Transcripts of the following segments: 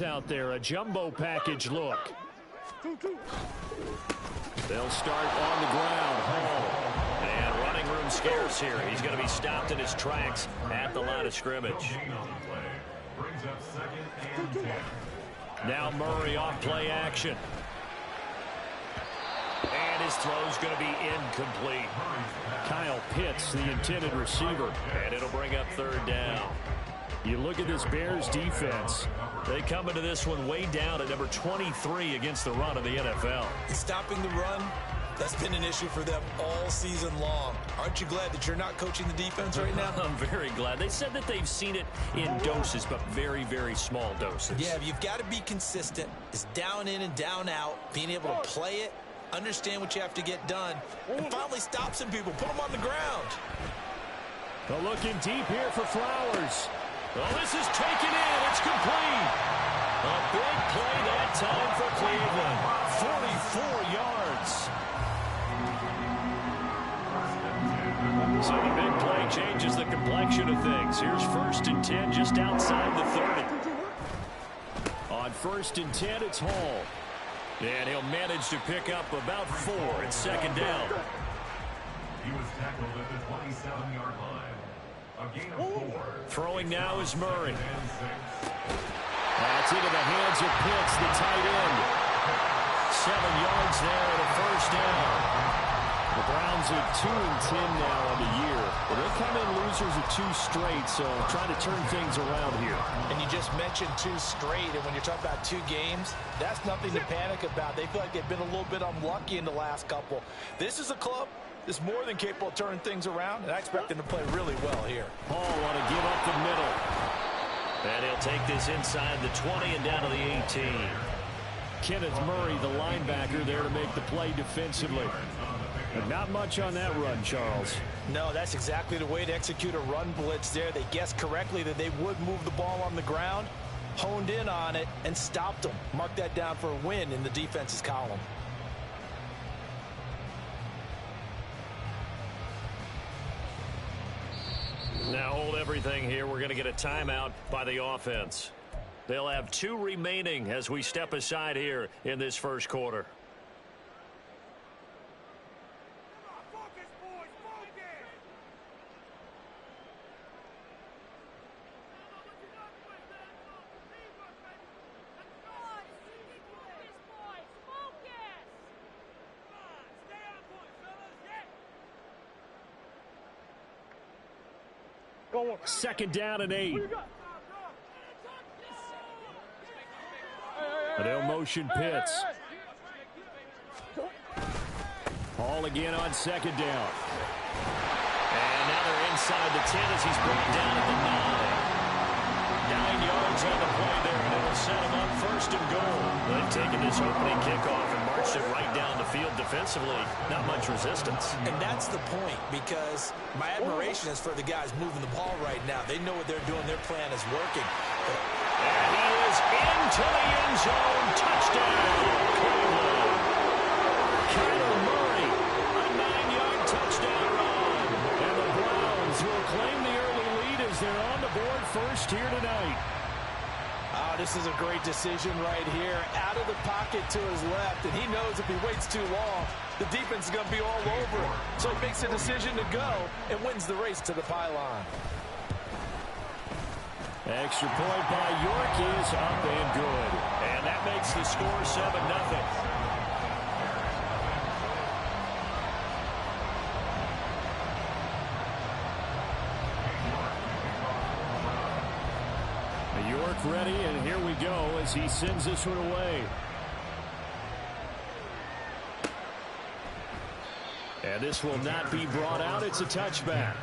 Out there, a jumbo package look. They'll start on the ground. Hall. And running room scarce here. He's going to be stopped in his tracks at the line of scrimmage. Now Murray off play action. And his throw's going to be incomplete. Kyle Pitts, the intended receiver. And it'll bring up third down. You look at this Bears defense. They come into this one way down at number 23 against the run of the NFL. Stopping the run, that's been an issue for them all season long. Aren't you glad that you're not coaching the defense right now? I'm very glad. They said that they've seen it in doses, but very, very small doses. Yeah, you've got to be consistent. It's down in and down out, being able to play it, understand what you have to get done, and finally stop some people, put them on the ground. They're looking deep here for Flowers. Well, this is taken in. It's complete. A big play that time for Cleveland. 44 yards. So the big play changes the complexion of things. Here's 1st and 10 just outside the 30. On 1st and 10, it's Hall. And he'll manage to pick up about 4 at 2nd down. He was tackled at the 27-yard line. Throwing now is Murray. That's into the hands of Pitts, the tight end. 7 yards there and a 1st down. The Browns are 2-10 now on the year. But they'll come in losers of 2 straight, so trying to turn things around here. And you just mentioned 2 straight, and when you're talking about 2 games, that's nothing to panic about. They feel like they've been a little bit unlucky in the last couple. This is a club is more than capable of turning things around, and I expect them to play really well here. Hall want to give up the middle. And he'll take this inside the 20 and down to the 18. Kenneth Murray, the linebacker, there to make the play defensively. But not much on that run, Charles. No, that's exactly the way to execute a run blitz there. They guessed correctly that they would move the ball on the ground, honed in on it, and stopped them. Mark that down for a win in the defense's column. Now hold everything here. We're going to get a timeout by the offense. They'll have 2 remaining as we step aside here in this first quarter. Second down and 8. And they'll motion Pitts. Hall again on 2nd down. And now they're inside the 10 as he's brought down at the 9. 9 yards on the play there, and it'll set him up 1st and goal. They've taken this opening kickoff and marched it right down the field defensively. Not much resistance. And that's the point, because my admiration is for the guys moving the ball right now. They know what they're doing. Their plan is working. And he is into the end zone. Touchdown, Cleveland. Kyler Murray, a 9-yard touchdown run. And the Browns will claim the early lead as they're on the board first here tonight. Oh, this is a great decision right here. Out of the pocket to his left, and he knows if he waits too long, the defense is going to be all over him. So he makes a decision to go and wins the race to the pylon. Extra point by York is up and good. And that makes the score 7-0. York ready, and here we go as he sends this one away. And this will not be brought out. It's a touchback.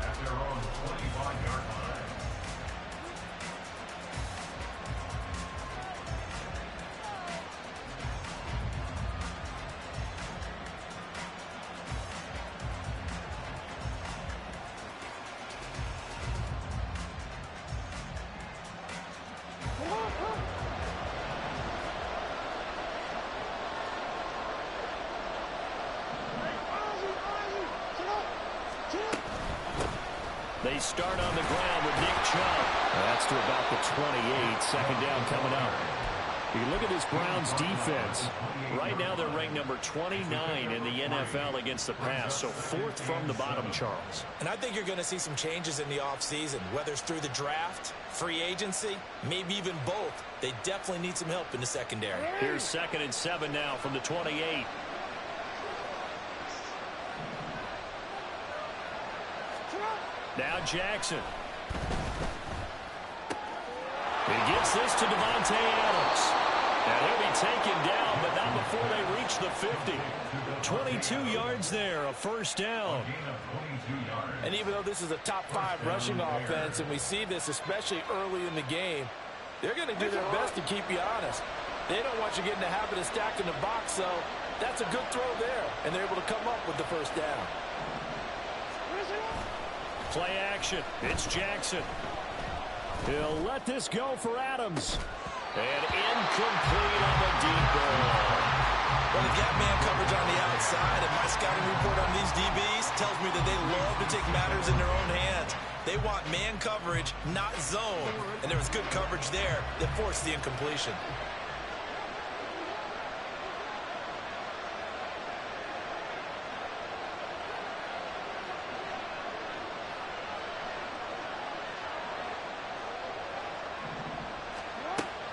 At their own 25-yard line. They start on the ground with Nick Chubb. That's to about the 28. Second down coming up. You look at this Browns defense. Right now they're ranked number 29 in the NFL against the pass, so fourth from the bottom, Charles. And I think you're going to see some changes in the offseason, whether it's through the draft, free agency, maybe even both. They definitely need some help in the secondary. Here's 2nd and 7 now from the 28. Now Jackson. He gets this to Devontae Adams. And he'll be taken down, but not before they reach the 50. 22 yards there, a first down. And even though this is a top 5 rushing offense, and we see this especially early in the game, they're going to do their best to keep you honest. They don't want you getting the habit of stacking the box, so that's a good throw there. And they're able to come up with the first down. Play action. It's Jackson. He'll let this go for Adams. And incomplete on the deep ball. Well, they've got man coverage on the outside, and my scouting report on these DBs tells me that they love to take matters in their own hands. They want man coverage, not zone. And there was good coverage there that forced the incompletion.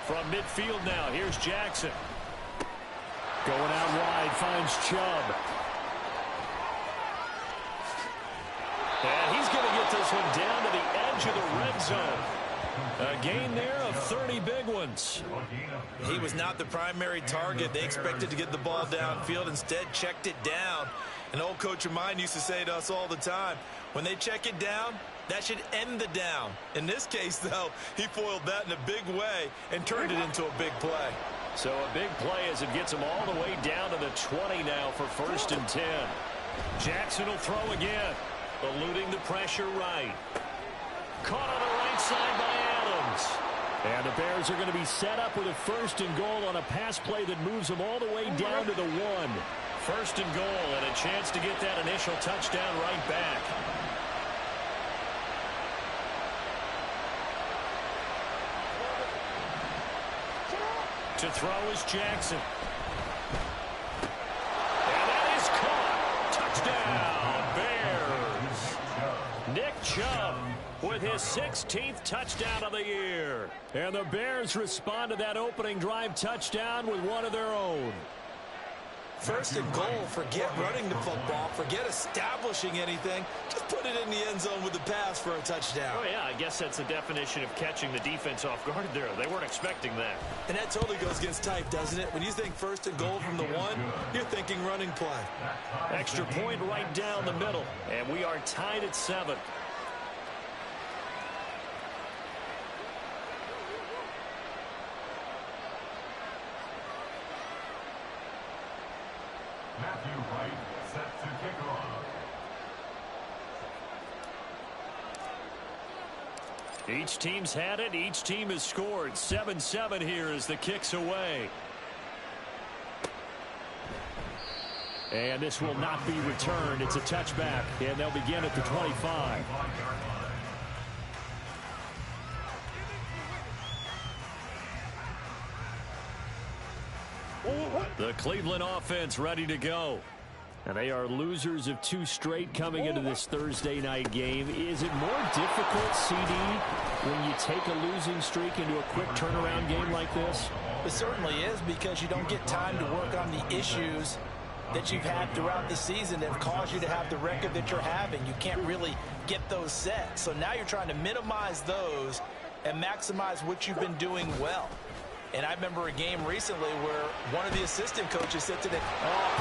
From midfield now, here's Jackson. Going out wide, finds Chubb. And he's going to get this one down to the edge of the red zone. A gain there of 30 big ones. He was not the primary target. They expected to get the ball downfield, instead checked it down. An old coach of mine used to say to us all the time, when they check it down, that should end the down. In this case, though, he foiled that in a big way and turned it into a big play. So a big play as it gets him all the way down to the 20 now for 1st and 10. Jackson will throw again, eluding the pressure right. Caught on the right side by Adams. And the Bears are going to be set up with a 1st and goal on a pass play that moves them all the way down to the 1. 1st and goal and a chance to get that initial touchdown right back. To throw is Jackson. And that is caught. Touchdown, Bears. Nick Chubb with his 16th touchdown of the year. And the Bears respond to that opening drive touchdown with one of their own. 1st and goal, forget running the football, forget establishing anything. Just put it in the end zone with the pass for a touchdown. Oh, yeah, I guess that's the definition of catching the defense off guard there. They weren't expecting that. And that totally goes against type, doesn't it? When you think 1st and goal from the 1, you're thinking running play. Extra point right down the middle, and we are tied at 7. Matthew Wright set to kick off. Each team's had it. Each team has scored. 7-7 here as the kick's away. And this will not be returned. It's a touchback, and they'll begin at the 25. The Cleveland offense ready to go. And they are losers of 2 straight coming into this Thursday night game. Is it more difficult, CD, when you take a losing streak into a quick turnaround game like this? It certainly is, because you don't get time to work on the issues that you've had throughout the season that have caused you to have the record that you're having. You can't really get those set. So now you're trying to minimize those and maximize what you've been doing well. And I remember a game recently where one of the assistant coaches said to them,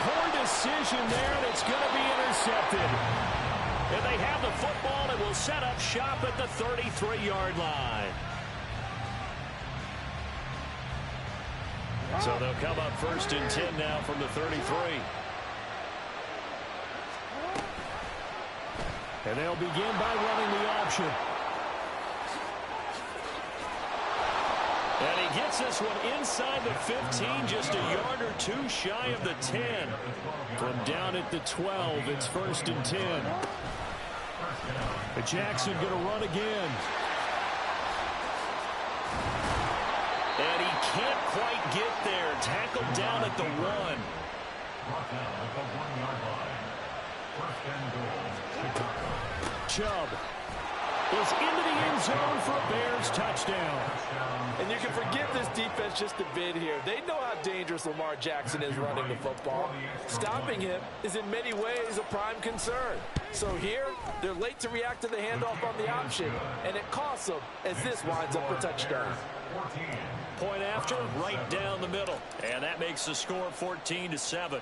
poor decision there, and it's going to be intercepted. And they have the football and will set up shop at the 33-yard line. So they'll come up 1st and 10 now from the 33. And they'll begin by running the option. And he gets this one inside the 15, just a yard or 2 shy of the 10. From down at the 12, it's 1st and 10. Jackson going to run again. And he can't quite get there. Tackled down at the 1. Brought down at the 1-yard line. First and goal, Chicago. Chubb is into the end zone for a Bears touchdown. And you can forgive this defense just a bit here. They know how dangerous Lamar Jackson is running the football. Stopping him is in many ways a prime concern. So here, they're late to react to the handoff on the option, and it costs them as this winds up a touchdown. Point after, right down the middle. And that makes the score 14-7.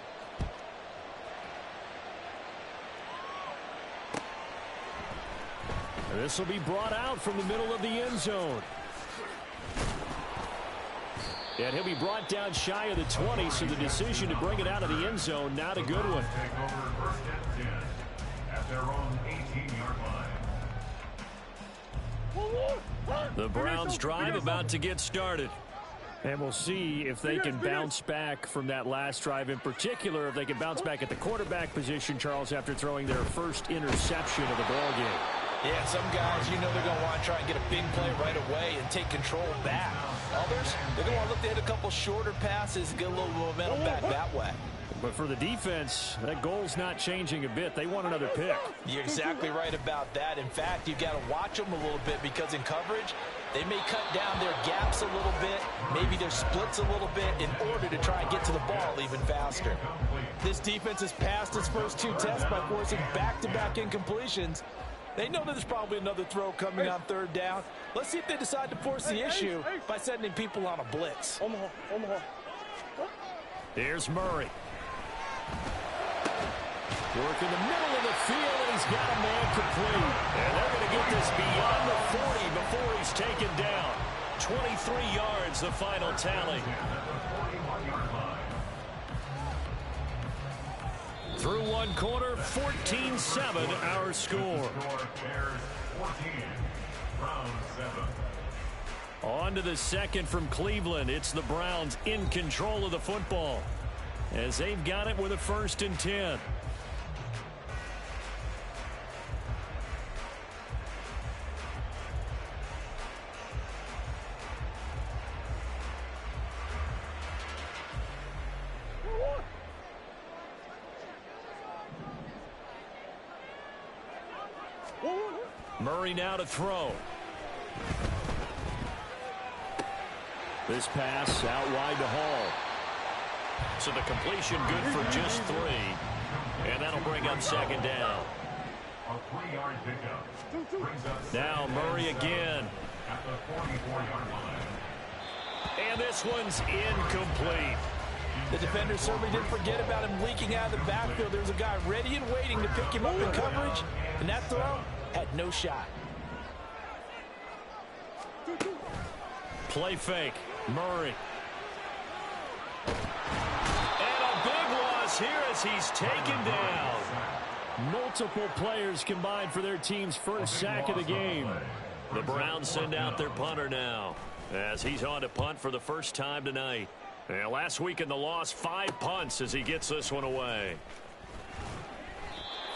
This will be brought out from the middle of the end zone. And he'll be brought down shy of the 20, so the decision to bring it out of the end zone, not a good one. Take over first and 10 at their own 18-yard line. The Browns drive about to get started. And we'll see if they can bounce back from that last drive, in particular if they can bounce back at the quarterback position, Charles, after throwing their first interception of the ball game. Yeah, some guys, you know they're going to want to try and get a big play right away and take control back. Others, they're going to want to look to hit a couple shorter passes and get a little momentum back that way. But for the defense, that goal's not changing a bit. They want another pick. You're exactly right about that. In fact, you've got to watch them a little bit because in coverage, they may cut down their gaps a little bit, maybe their splits a little bit in order to try and get to the ball even faster. This defense has passed its first 2 tests by forcing back-to-back incompletions. They know that there's probably another throw coming on 3rd down. Let's see if they decide to force the issue by sending people on a blitz. Here's Murray. Work in the middle of the field, and he's got a man complete. And they're going to get this beyond the 40 before he's taken down. 23 yards, the final tally. Through one quarter, 14-7 our score. On to the second from Cleveland. It's the Browns in control of the football as they've got it with a 1st and 10. Murray now to throw. This pass out wide to Hall. So the completion good for just 3. And that'll bring up 2nd down. A 3-yard pickup. Now Murray again. At the 44-yard line. And this one's incomplete. The defender certainly didn't forget about him leaking out of the backfield. There was a guy ready and waiting to pick him up in coverage. And that throw had no shot. Play fake. Murray. And a big loss here as he's taken down. Multiple players combined for their team's first sack of the game. The Browns send out their punter now as he's on to punt for the first time tonight. And last week in the loss, 5 punts as he gets this one away.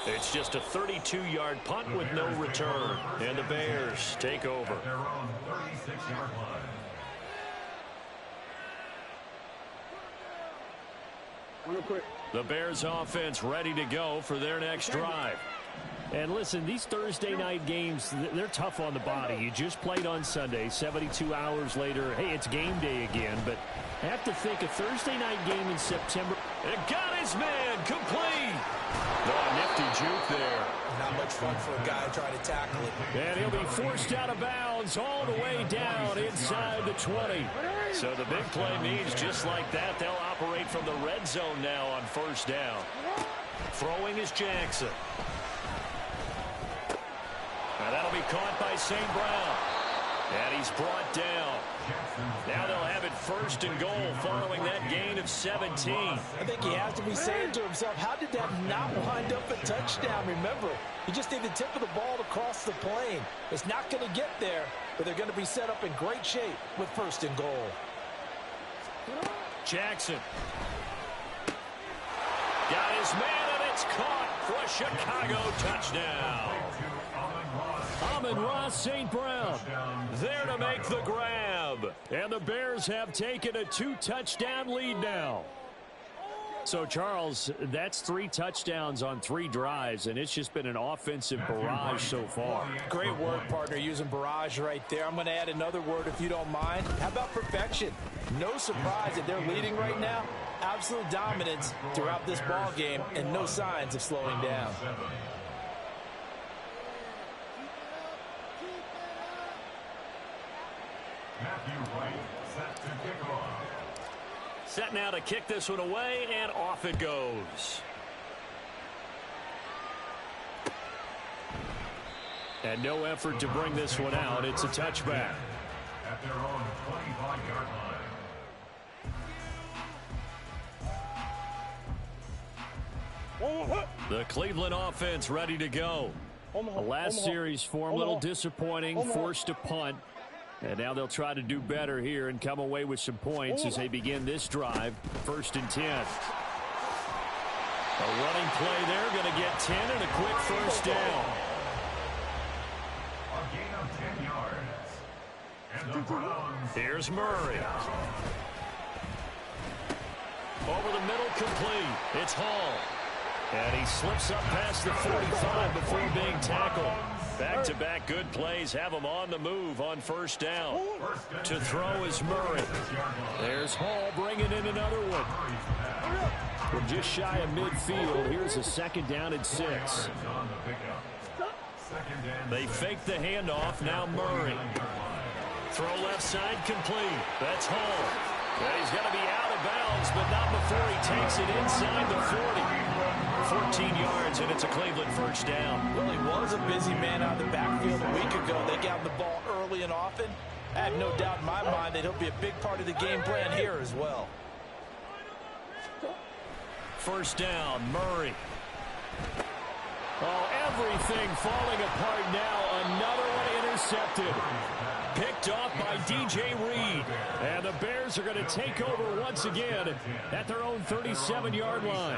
It's just a 32-yard punt with no return. And the Bears take over. At their own 36-yard line. The Bears offense ready to go for their next drive. And listen, these Thursday night games, they're tough on the body. You just played on Sunday, 72 hours later. Hey, it's game day again, but I have to think a Thursday night game in September. And got his man complete. Oh, nifty juke there. Not much fun for a guy trying to tackle it. And he'll be forced out of bounds all the way down inside the 20. So the big play means just like that, they'll operate from the red zone now on 1st down. Throwing is Jackson. And that'll be caught by St. Brown. And he's brought down. Now they'll have it 1st and goal following that gain of 17. I think he has to be saying to himself, how did that not wind up a touchdown? Remember, he just need the tip of the ball to cross the plane. It's not going to get there, but they're going to be set up in great shape with 1st and goal. Jackson. Got his man, and it's caught for a Chicago touchdown. Amon-Ra St. Brown there to make the grab. And the Bears have taken a 2-touchdown lead now. So, Charles, that's 3 touchdowns on 3 drives, and it's just been an offensive barrage so far. Great word, partner, using barrage right there. I'm going to add another word if you don't mind. How about perfection? No surprise that they're leading right now. Absolute dominance throughout this ball game and no signs of slowing down. Matthew Wright set to kick off. Set now to kick this one away, and off it goes. And no effort to bring this one out. It's a touchback. At their own 25-yard line. The Cleveland offense ready to go. The last series for them, a little disappointing, forced to punt. And now they'll try to do better here and come away with some points as they begin this drive. 1st and 10. A running play there, going to get 10 and a quick first down. A gain of 10 yards. And the Browns. Here's Murray. Over the middle, complete. It's Hall. And he slips up past the 45 before being tackled. Back-to-back good plays have him on the move on 1st down. To throw is Murray. There's Hall bringing in another one. We're just shy of midfield. Here's a 2nd down and 6. They fake the handoff. Now Murray. Throw left side complete. That's Hall. And he's going to be out of bounds, but not before he takes it inside the 40. 14 yards, and it's a Cleveland 1st down. Well, he was a busy man out of the backfield a week ago. They got the ball early and often. I have no doubt in my mind that he'll be a big part of the game plan here as well. 1st down, Murray. Oh, everything falling apart now. Another one intercepted. Picked off by DJ Reed. And the Bears are going to take over once again at their own 37-yard line.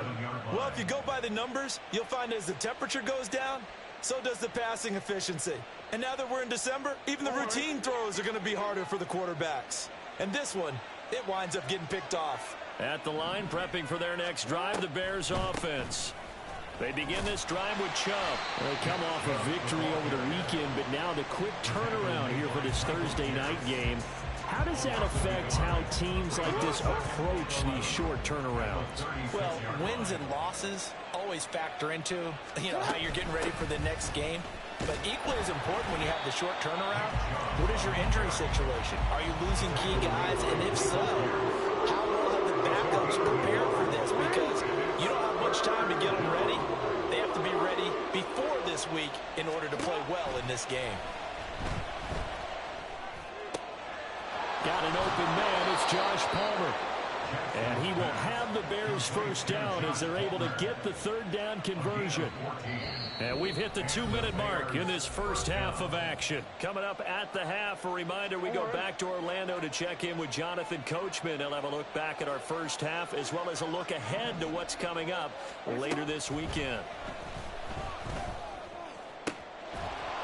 Well, if you go by the numbers, you'll find as the temperature goes down, so does the passing efficiency. And now that we're in December, even the routine throws are going to be harder for the quarterbacks. And this one, it winds up getting picked off. At the line, prepping for their next drive, the Bears offense. They begin this drive with Chubb. They come off a victory over the weekend, but now the quick turnaround here for this Thursday night game. How does that affect how teams like this approach these short turnarounds? Well, wins and losses always factor into, how you're getting ready for the next game. But equally as important when you have the short turnaround, what is your injury situation? Are you losing key guys? And if so, how well have the backups prepared for this? Because you don't have much time to get them ready. They have to be ready before this week in order to play well in this game. Got an open man. It's Josh Palmer. And he will have the Bears 1st down as they're able to get the 3rd down conversion. And we've hit the 2-minute mark in this first half of action. Coming up at the half, a reminder, we go back to Orlando to check in with Jonathan Coachman. He'll have a look back at our first half as well as a look ahead to what's coming up later this weekend.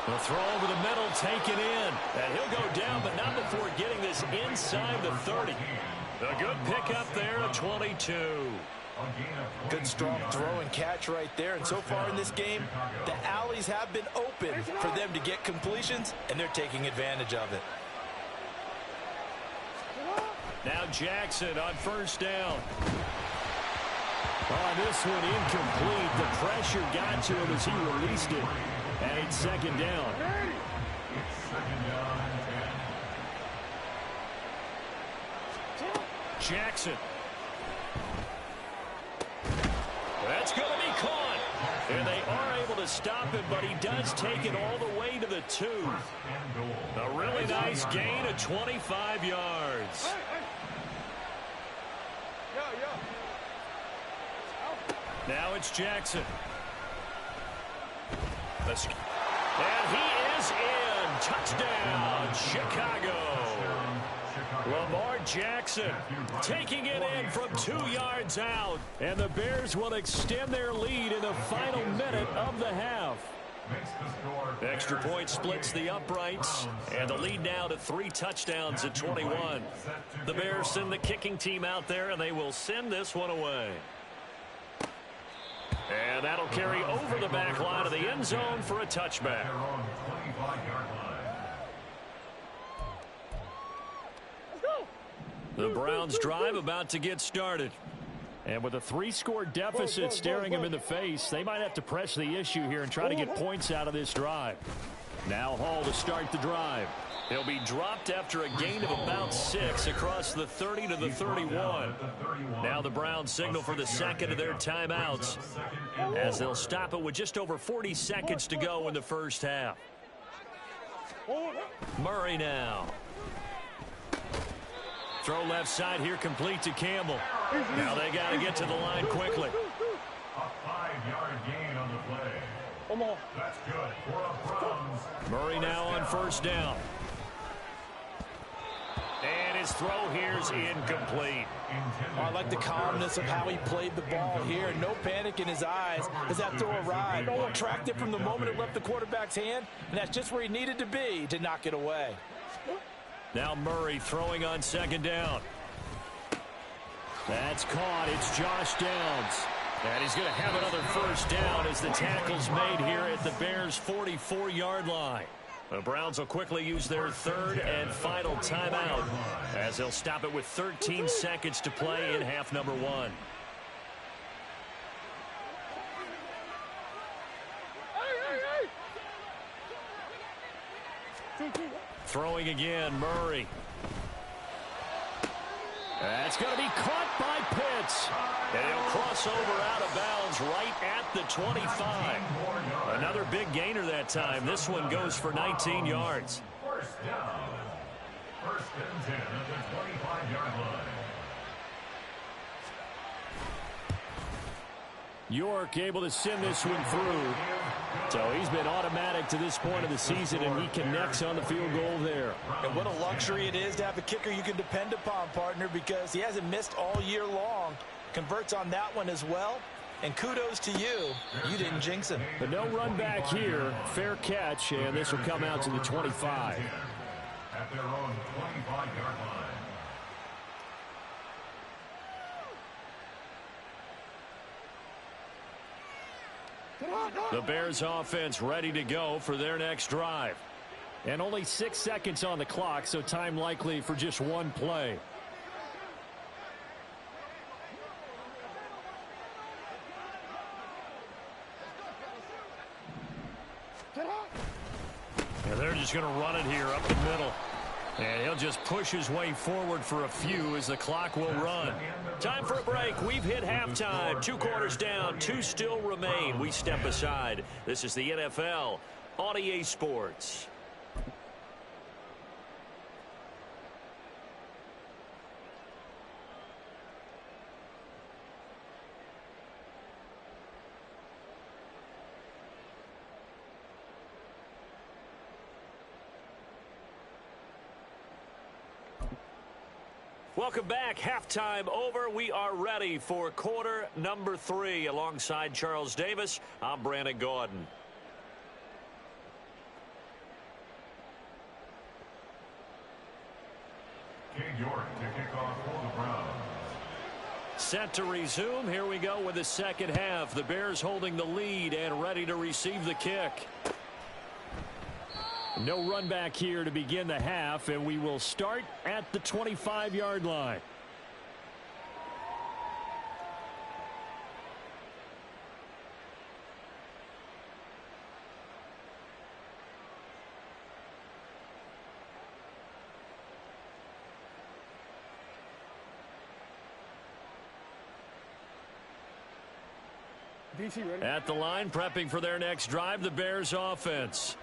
The throw over the middle, taken in. And he'll go down, but not before getting this inside the 30. A good pickup there, a 22. Good strong throw and catch right there. And so far in this game, the alleys have been open for them to get completions, and they're taking advantage of it. Now Jackson on 1st down. Oh, this one incomplete. The pressure got to him as he released it. And it's 2nd down. Jackson. That's going to be caught. And they are able to stop him, but he does take it all the way to the 2. A really nice gain of 25 yards. Now it's Jackson. And he is in. Touchdown, Chicago. Lamar Jackson taking it in from 2 yards out. And the Bears will extend their lead in the final minute of the half. makes the score. Extra point splits the uprights, and the lead now to 3 touchdowns at 21. The Bears send the kicking team out there, and they will send this one away. And that'll carry over the back line of the end zone for a touchback. The Browns drive about to get started. And with a 3-score deficit staring them in the face, they might have to press the issue here and try to get points out of this drive. Now Hall to start the drive. He'll be dropped after a gain of about 6 across the 30 to the 31. Now the Browns signal for the second of their timeouts as they'll stop it with just over 40 seconds to go in the first half. Murray now. Throw left side here, complete to Campbell. Now they got to get to the line quickly. A 5-yard gain on the play. That's good for the Browns. Murray now on first down. And his throw here's incomplete. I like the calmness of how he played the ball here. No panic in his eyes as that throw arrived. Tracked it from the moment it left the quarterback's hand, and that's just where he needed to be to knock it away. Now Murray throwing on second down. That's caught. It's Josh Downs. And he's going to have another first down as the tackle's made here at the Bears' 44-yard line. The Browns will quickly use their third and final timeout as they'll stop it with 13 seconds to play in half number 1. Throwing again, Murray. That's going to be caught by Pitts. And he'll cross over out of bounds right at the 25. Another big gainer that time. This one goes for 19 yards. First down. First and 10 at the 25-yard line. York able to send this one through. So he's been automatic to this point of the season, and he connects on the field goal there. And what a luxury it is to have a kicker you can depend upon, partner, because he hasn't missed all year long. Converts on that one as well. And kudos to you. You didn't jinx him. But no run back here. Fair catch, and this will come out to the 25. At their own 25-yard line. The Bears offense ready to go for their next drive. And only 6 seconds on the clock, so time likely for just one play. And they're just going to run it here up the middle. And he'll just push his way forward for a few as the clock will run. Time for a break. We've hit halftime. 2 quarters down. 2 still remain. We step aside. This is the NFL on EA Sports. Welcome back. Halftime over. We are ready for quarter number 3. Alongside Charles Davis, I'm Brandon Gordon. King York to kick off for the Browns. Set to resume. Here we go with the second half. The Bears holding the lead and ready to receive the kick. No run back here to begin the half, and we will start at the 25-yard line. At the line, prepping for their next drive, the Bears offense.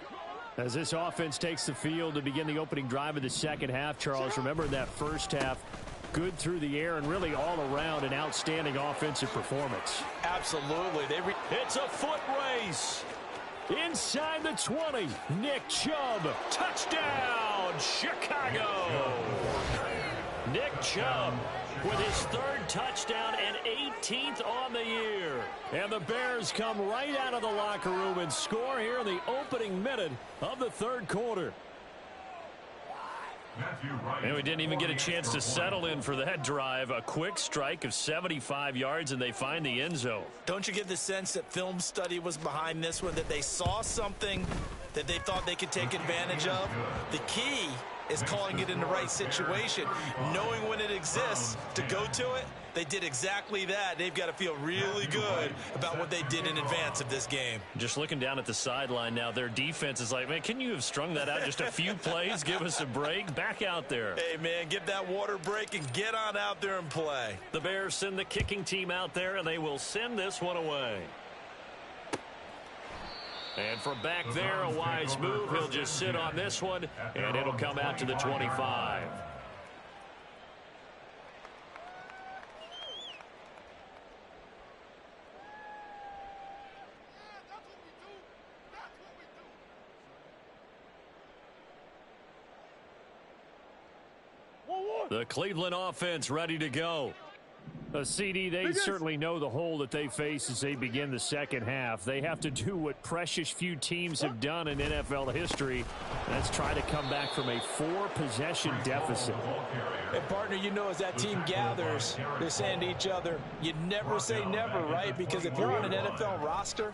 As this offense takes the field to begin the opening drive of the second half, Charles, remember that first half, good through the air and really all around an outstanding offensive performance. Absolutely. It's a foot race. Inside the 20, Nick Chubb. Touchdown, Chicago. Nick Chubb with his third touchdown and 18th on the year. And the Bears come right out of the locker room and score here in the opening minute of the third quarter. And we didn't even get a chance to settle in for that drive. A quick strike of 75 yards, and they find the end zone. Don't you get the sense that film study was behind this one, that they saw something that they thought they could take advantage of? The key is calling it in the right situation, knowing when it exists to go to it. They did exactly that. They've got to feel really good about what they did in advance of this game. Just looking down at the sideline now, their defense is like, man, can you have strung that out just a few plays? Give us a break. Back out there. Hey, man, give that water break and get on out there and play. The Bears send the kicking team out there, and they will send this one away. And from back there, a wise move. He'll just sit on this one, and it'll come out to the 25. The Cleveland offense ready to go. CD, they certainly know the hole that they face as they begin the second half. They have to do what precious few teams have done in NFL history. That's try to come back from a 4-possession deficit. And, partner, you know, as that team gathers, they're saying to each other, you never say never, right? Because if you're on an NFL roster,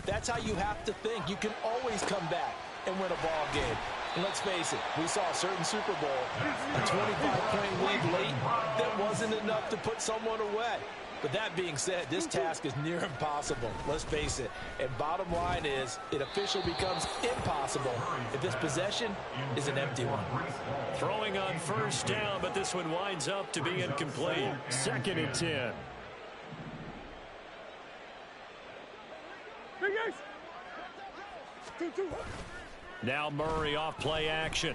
that's how you have to think. You can always come back and win a ball game. And let's face it, we saw a certain Super Bowl, a 25-point lead late that wasn't enough to put someone away. But that being said, this task is near impossible. Let's face it. And bottom line is, it officially becomes impossible if this possession is an empty one. Throwing on first down, but this one winds up to be incomplete. 2nd and 10. Now Murray off play action.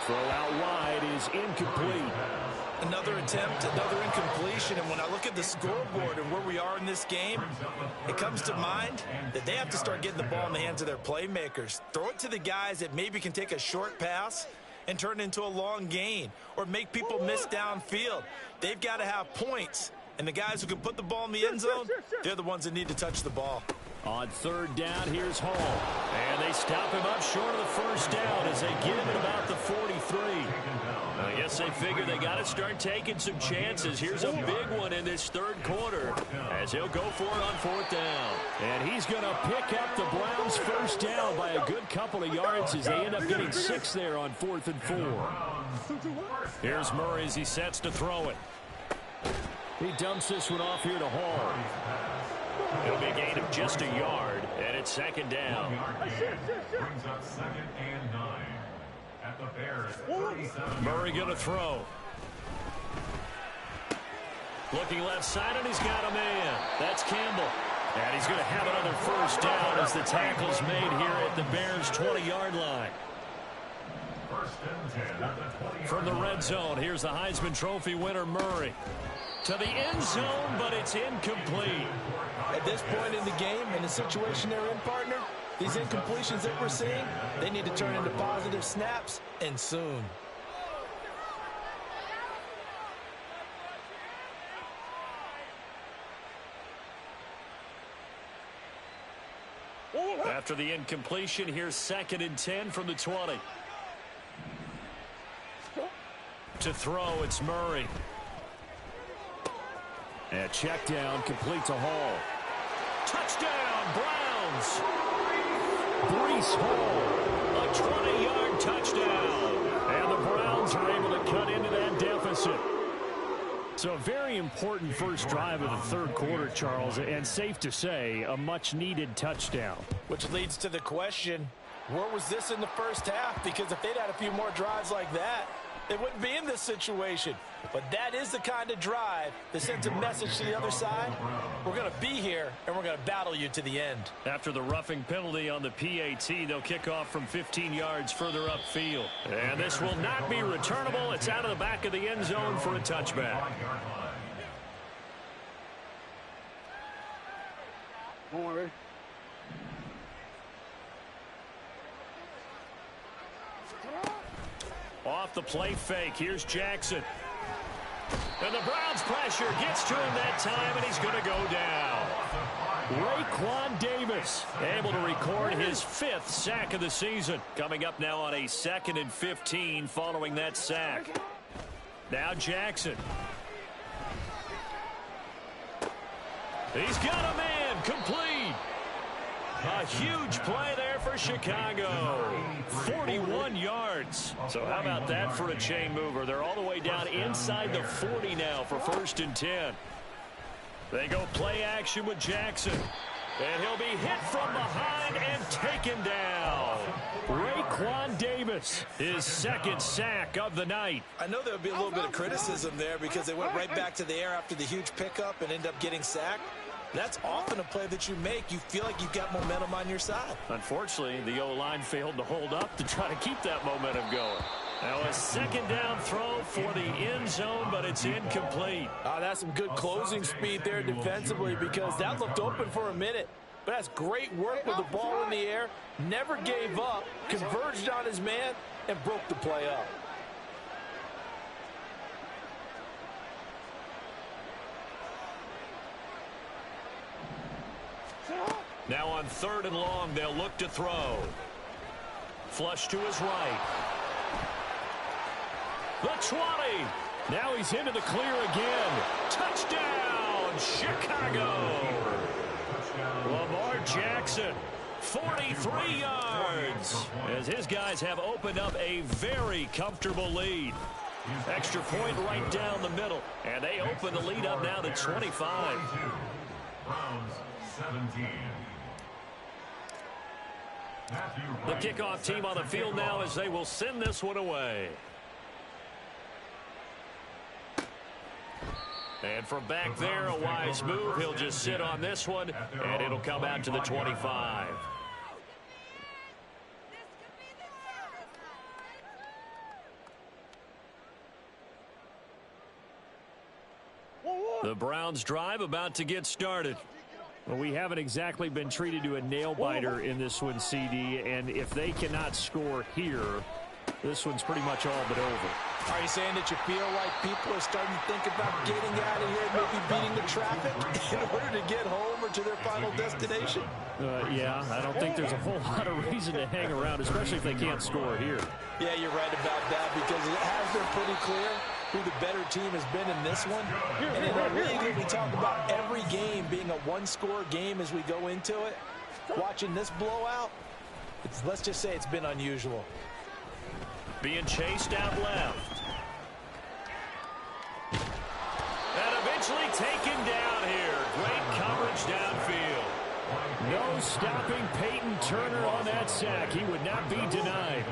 Throw out wide is incomplete. Another attempt, another incompletion, and when I look at the scoreboard and where we are in this game, it comes to mind that they have to start getting the ball in the hands of their playmakers. Throw it to the guys that maybe can take a short pass and turn it into a long gain or make people miss downfield. They've got to have points, and the guys who can put the ball in the end zone, they're the ones that need to touch the ball. On 3rd down, here's Hall. And they stop him up short of the first down as they get him at about the 43. I guess they figure they got to start taking some chances. Here's a big one in this 3rd quarter as he'll go for it on 4th down. And he's going to pick up the Browns' first down by a good couple of yards as they end up getting 6 there on 4th and 4. Here's Murray as he sets to throw it. He dumps this one off here to Hall. It'll be a gain of just a yard, and it's 2nd down. Brings up 2nd and 9 at the Bears 37. Murray going to throw. Looking left side, and he's got a man. That's Campbell. And he's going to have another first down as the tackle's made here at the Bears' 20-yard line. 1st and 10 at the 20. From the red zone, here's the Heisman Trophy winner, Murray. To the end zone, but it's incomplete. At this point in the game, in the situation they're in, partner, these incompletions that we're seeing, they need to turn into positive snaps, and soon. After the incompletion, here's 2nd and 10 from the 20. To throw, it's Murray. And check down, complete to Hall. Touchdown, Browns! Breece Hall, a 20-yard touchdown. And the Browns are able to cut into that deficit. So a very important first drive of the 3rd quarter, Charles, and safe to say, a much-needed touchdown. Which leads to the question, where was this in the first half? Because if they'd had a few more drives like that, they wouldn't be in this situation. But that is the kind of drive that sends a message to the other side. We're going to be here, and we're going to battle you to the end. After the roughing penalty on the PAT, they'll kick off from 15 yards further upfield. And this will not be returnable. It's out of the back of the end zone for a touchback. Don't worry. Off the play fake, here's Jackson. And the Browns pressure gets to him that time, and he's going to go down. Raekwon Davis able to record his 5th sack of the season. Coming up now on a 2nd and 15 following that sack. Now Jackson. He's got a man complete. A huge play there for Chicago. 41 yards. So how about that for a chain mover? They're all the way down inside the 40 now for 1st and 10. They go play action with Jackson. And he'll be hit from behind and taken down. Raekwon Davis, his 2nd sack of the night. I know there would be a little bit of criticism there because they went right back to the air after the huge pickup and ended up getting sacked. That's often a play that you make. You feel like you've got momentum on your side. Unfortunately, the O-line failed to hold up to try to keep that momentum going. Now a 2nd down throw for the end zone, but it's incomplete. That's some good closing speed there defensively because that looked open for a minute. But that's great work with the ball in the air. Never gave up, converged on his man, and broke the play up. Now on 3rd and long, they'll look to throw. Flush to his right. The 20. Now he's into the clear again. Touchdown, Chicago. Lamar Jackson, 43 yards. As his guys have opened up a very comfortable lead. Extra point right down the middle. And they open the lead up now to 25. Browns 17. The kickoff team on the field now as they will send this one away. And from back there, a wise move. He'll just sit on this one, and it'll come out to the 25. The Browns drive about to get started. Well, we haven't exactly been treated to a nail-biter in this one, CD, and if they cannot score here, this one's pretty much all but over. Are you saying that you feel like people are starting to think about getting out of here, maybe beating the traffic in order to get home or to their final destination? Yeah, I don't think there's a whole lot of reason to hang around, especially if they can't score here. Yeah, you're right about that because it has been pretty clear who the better team has been in this one. And in our league, we talk about every game being a one-score game as we go into it. Watching this blowout, let's just say it's been unusual. Being chased out left. And eventually taken down here. Great coverage downfield. No stopping Peyton Turner on that sack. He would not be denied.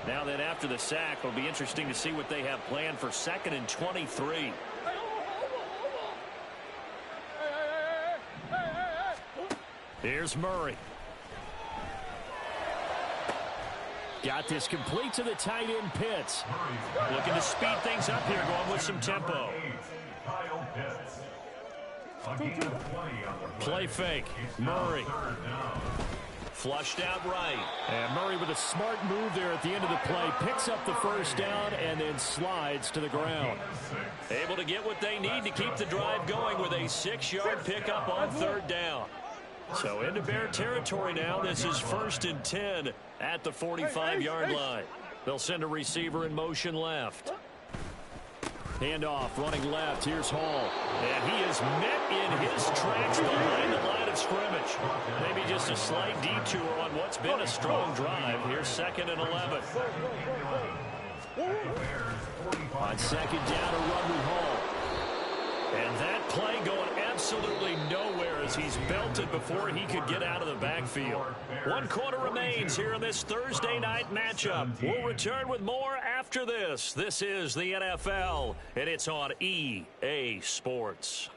Now then, after the sack, it'll be interesting to see what they have planned for 2nd and 23. Here's Murray. Got this complete to the tight end Pitts. Looking to speed things up here, going with some tempo. Play fake. Murray. Flushed out right. And Murray with a smart move there at the end of the play. Picks up the 1st down and then slides to the ground. Able to get what they need to keep the drive going with a 6-yard pickup on 3rd down. So into Bear territory now. This is 1st and 10 at the 45-yard line. They'll send a receiver in motion left. Handoff running left. Here's Hall. And he is met in his tracks behind the line of scrimmage. Maybe just a slight detour on what's been a strong drive. Here's 2nd and 11. On 2nd down, a run with Hall. And that play going absolutely nowhere as he's belted before he could get out of the backfield. 1 quarter remains here in this Thursday night matchup. We'll return with more after this. This is the NFL, and it's on EA Sports.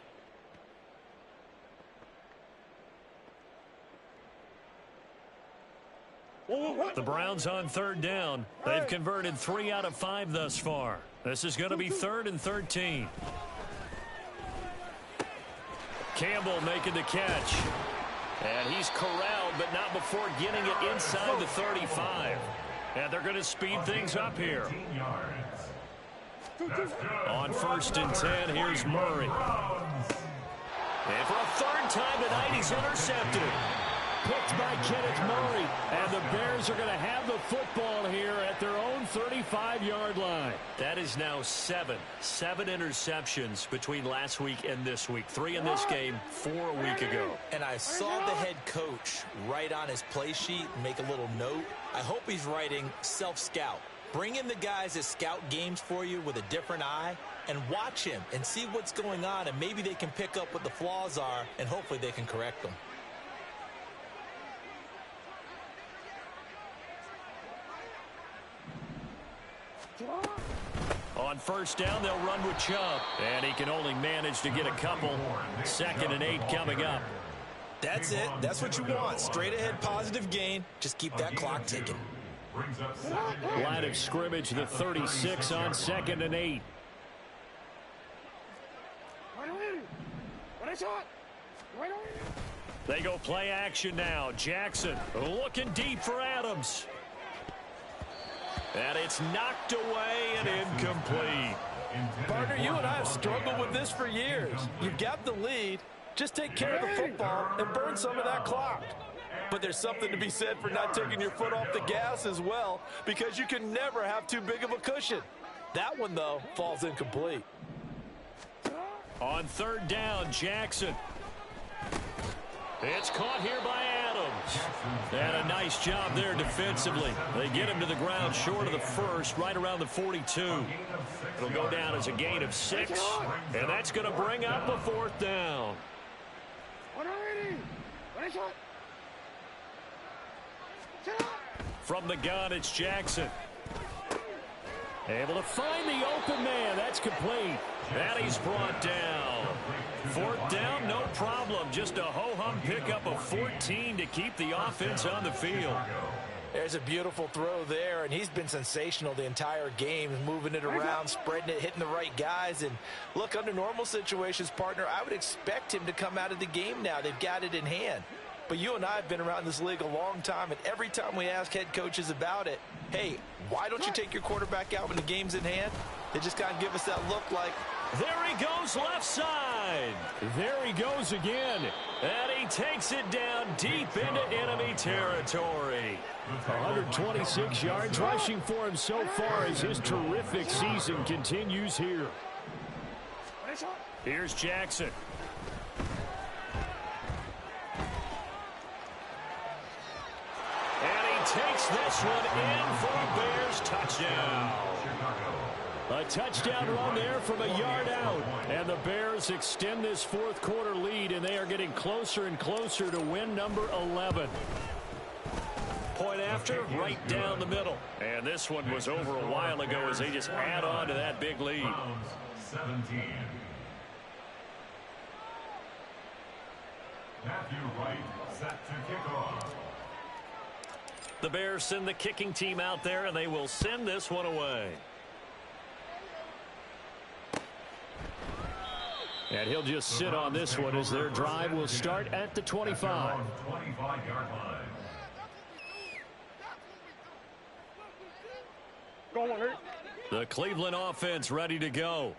The Browns on 3rd down. They've converted 3 out of 5 thus far. This is going to be 3rd and 13. Campbell making the catch. And he's corralled, but not before getting it inside the 35. And they're going to speed things up here. 18 yards. On 1st and 10, here's Murray. And for a third time tonight, he's intercepted. Picked by Kenneth Murray. And the Bears are going to have the football here at their own 35-yard line. That is now 7 interceptions between last week and this week. 3 in this game, 4 a week ago. And I saw the head coach write on his play sheet, make a little note. I hope he's writing self-scout. Bring in the guys that scout games for you with a different eye and watch him and see what's going on, and maybe they can pick up what the flaws are, and hopefully they can correct them. On 1st down, they'll run with Chubb. And he can only manage to get a couple. 2nd and 8 coming up. That's it. That's what you want. Straight ahead positive gain. Just keep that clock ticking. Line of scrimmage, the 36 on 2nd and 8. They go play action now. Jackson looking deep for Adams. And it's knocked away and incomplete. Partner, you and I have struggled with this for years. You've got the lead. Just take care of the football and burn some of that clock. But there's something to be said for not taking your foot off the gas as well, because you can never have too big of a cushion. That one, though, falls incomplete. On 3rd down, Jackson. It's caught here by Adams. And a nice job there defensively. They get him to the ground short of the first, right around the 42. It'll go down as a gain of 6, and that's going to bring up a 4th down. From the gun, it's Jackson. Able to find the open man. That's complete. And he's brought down. 4th down, no problem. Just a ho-hum pickup of 14 to keep the offense on the field. There's a beautiful throw there, and he's been sensational the entire game, moving it around, spreading it, hitting the right guys. And look, under normal situations, partner, I would expect him to come out of the game now. They've got it in hand. But you and I have been around this league a long time, and every time we ask head coaches about it, hey, why don't you take your quarterback out when the game's in hand? They just kind of give us that look like, there he goes left side. There he goes again. And he takes it down deep into enemy territory. 126 yards rushing for him so far as his terrific season continues here. Here's Jackson. And he takes this one in for a Bears touchdown. A touchdown run there from a yard out. And the Bears extend this 4th quarter lead, and they are getting closer and closer to win number 11. Point after, right down the middle. And this one was over a while ago as they just add on to that big lead. 17. Matthew Wright set to kick off. The Bears send the kicking team out there, and they will send this one away. And he'll just sit on this one as their drive will start at the 25. 25-yard line. The Cleveland offense ready to go.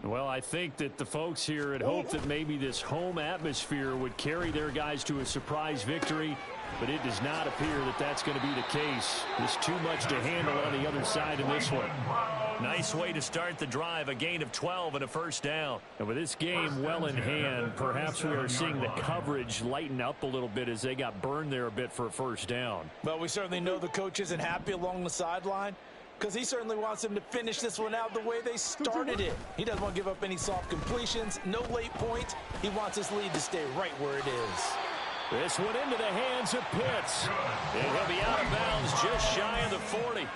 Well, I think that the folks here had hoped that maybe this home atmosphere would carry their guys to a surprise victory, but it does not appear that that's going to be the case. There's too much to handle on the other side in this one. Nice way to start the drive, a gain of 12 and a 1st down. And with this game well in hand, perhaps we are seeing the coverage lighten up a little bit as they got burned there a bit for a 1st down. well, we certainly know the coach isn't happy along the sideline, because he certainly wants them to finish this one out the way they started it. He doesn't want to give up any soft completions, no late points. He wants his lead to stay right where it is. This one into the hands of Pitts. And he'll be out of bounds just shy of the 40.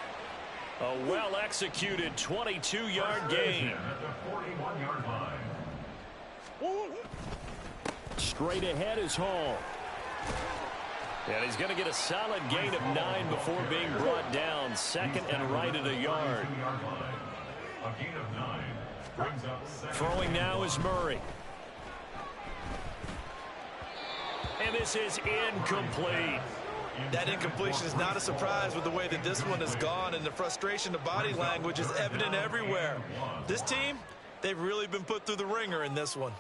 A well-executed 22-yard gain. At the 41-yard line. Straight ahead is Hall. And he's going to get a solid gain of 9 before being brought down. 2nd and right at a yard. A gain of 9 brings up 2nd. Throwing now is Murray. And this is incomplete. That incompletion is not a surprise with the way that this one has gone, and the frustration, the body language is evident everywhere. This team, they've really been put through the ringer in this one.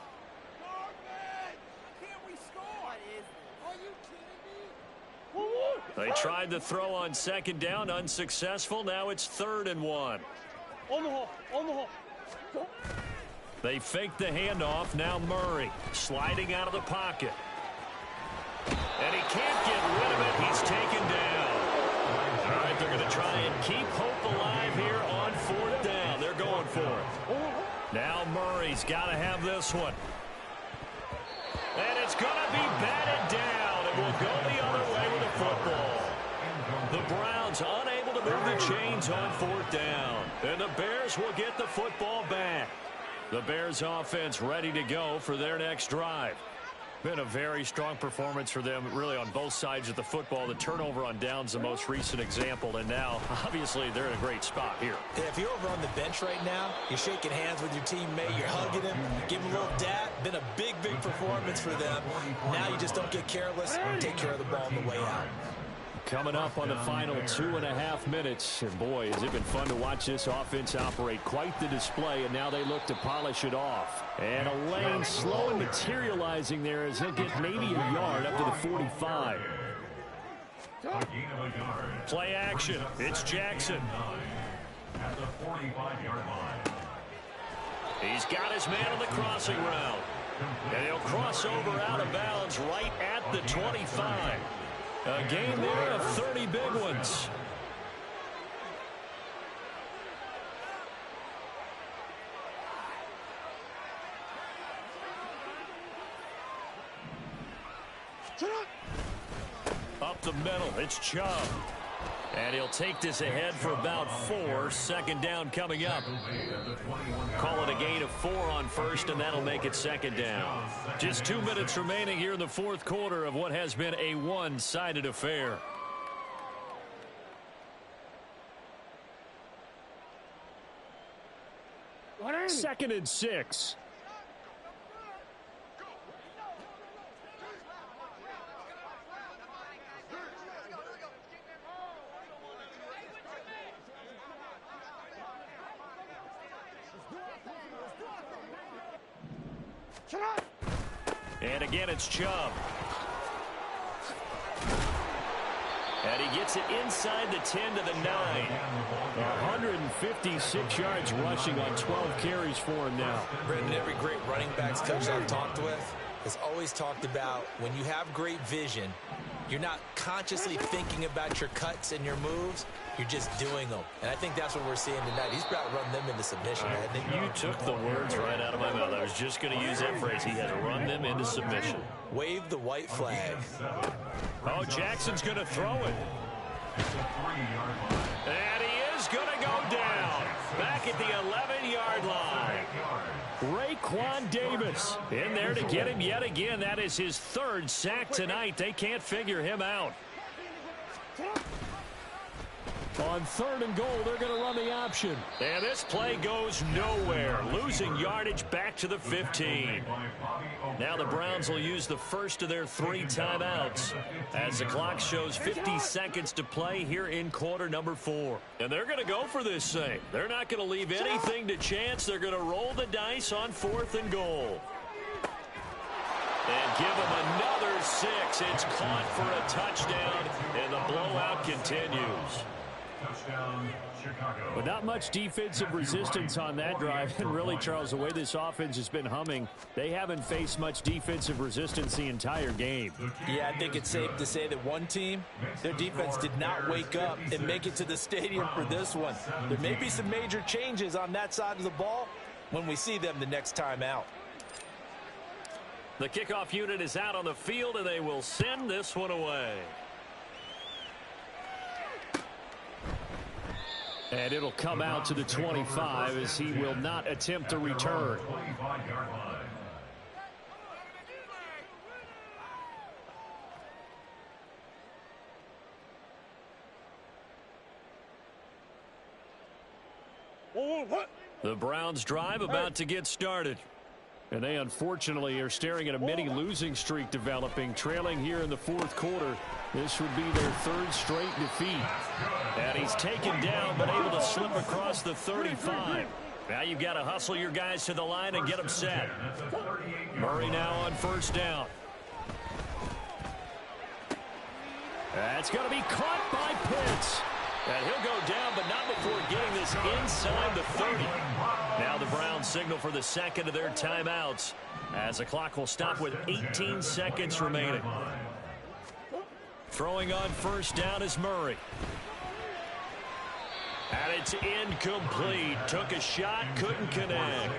They tried the throw on second down, unsuccessful. Now it's 3rd and 1. They faked the handoff. Now Murray sliding out of the pocket. And he can't get rid of it. He's taken down. All right, they're going to try and keep hope alive here on 4th down. They're going for it. Now Murray's got to have this one. And it's going to be batted down. It will go the other way with the football. The Browns unable to move the chains on 4th down. And the Bears will get the football back. The Bears offense ready to go for their next drive. Been a very strong performance for them, really, on both sides of the football. The turnover on downs, the most recent example, and now, obviously, they're in a great spot here. Yeah, if you're over on the bench right now, you're shaking hands with your teammate, you're hugging him, giving him a little dap. Been a big, big performance for them. Now you just don't get careless and take care of the ball on the way out. Coming up on the final 2.5 minutes, and boy, has it been fun to watch this offense operate. Quite the display, and now they look to polish it off. And a lane slowly materializing there as he'll get maybe a yard up to the 45. Play action. It's Jackson. At the 45-yard line. He's got his man on the crossing route. And he'll cross over out of bounds right at the 25. A game there of 30 big ones. Up the middle, it's Chubb. And he'll take this ahead for about 4. 2nd down coming up. Call it a gain of 4 on 1st, and that'll make it 2nd down. Just 2 minutes remaining here in the 4th quarter of what has been a one-sided affair. Second and 6. And again, it's Chubb. And he gets it inside the 10 to the 9. 156 yards rushing on 12 carries for him now. Brendan, every great running backs coach I've talked with has always talked about when you have great vision, you're not consciously thinking about your cuts and your moves. You're just doing them. And I think that's what we're seeing tonight. He's about to run them into submission. You took the words right out of my mouth. I was just going to use that phrase. He has run them into submission. Wave the white flag. Oh, Jackson's going to throw it. And he is going to go down. Back at the 11-yard line. Raekwon Davis in there to get him yet again. That is his 3rd sack tonight. They can't figure him out. On 3rd and goal, they're going to run the option. And this play goes nowhere. Losing yardage back to the 15. Now the Browns will use the first of their 3 timeouts as the clock shows 50 seconds to play here in quarter number 4. And they're going to go for this thing. They're not going to leave anything to chance. They're going to roll the dice on 4th and goal. And give him another 6. It's caught for a touchdown, and the blowout continues. Touchdown, Chicago. But not much defensive resistance on that drive. And really, Charles, the way this offense has been humming, they haven't faced much defensive resistance the entire game. Yeah, I think it's safe to say that one team, their defense did not wake up and make it to the stadium for this one. There may be some major changes on that side of the ball when we see them the next time out. The kickoff unit is out on the field, and they will send this one away. And it'll come out to the 25 as he will not attempt a return. The Browns drive about to get started. And they unfortunately are staring at a mini losing streak developing, trailing here in the fourth quarter. This would be their third straight defeat. And he's taken down, but able to slip across the 35. Now you've got to hustle your guys to the line and get them set. Murray now on first down. That's going to be caught by Pitts. And he'll go down, but not before getting this inside the 30. Now the Browns signal for the second of their timeouts as the clock will stop with 18 seconds remaining. Throwing on first down is Murray. And it's incomplete. Took a shot, couldn't connect.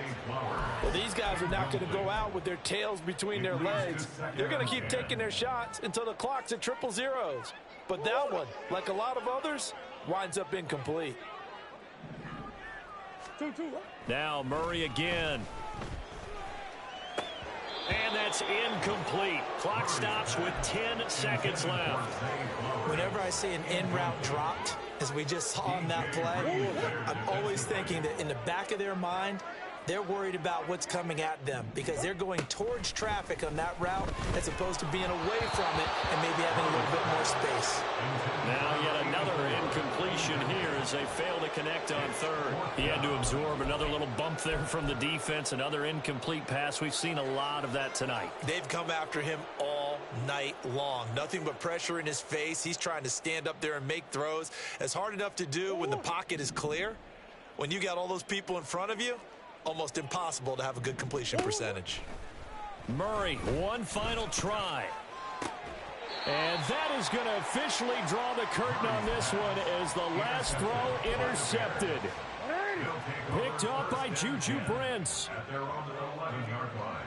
Well, these guys are not going to go out with their tails between their legs. They're going to keep taking their shots until the clock's at 000. But that one, like a lot of others, winds up incomplete. Now Murray again. And that's incomplete. Clock stops with 10 seconds left. Whenever I see an in-route dropped, as we just saw on that play, I'm always thinking that in the back of their mind, they're worried about what's coming at them because they're going towards traffic on that route as opposed to being away from it and maybe having a little bit more space. Now yet another incompletion here as they fail to connect on third. He had to absorb another little bump there from the defense, another incomplete pass. We've seen a lot of that tonight. They've come after him all night long. Nothing but pressure in his face. He's trying to stand up there and make throws. It's hard enough to do when the pocket is clear. When you got all those people in front of you, almost impossible to have a good completion percentage. Murray, one final try. And that is going to officially draw the curtain on this one as the last throw intercepted. Picked off by Juju Brents. At their own 11-yard line.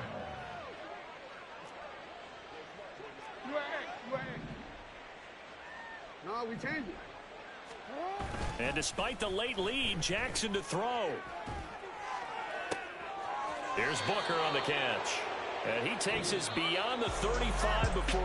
No, we changed it. And despite the late lead, Jackson to throw. Here's Booker on the catch. And he takes us beyond the 35 before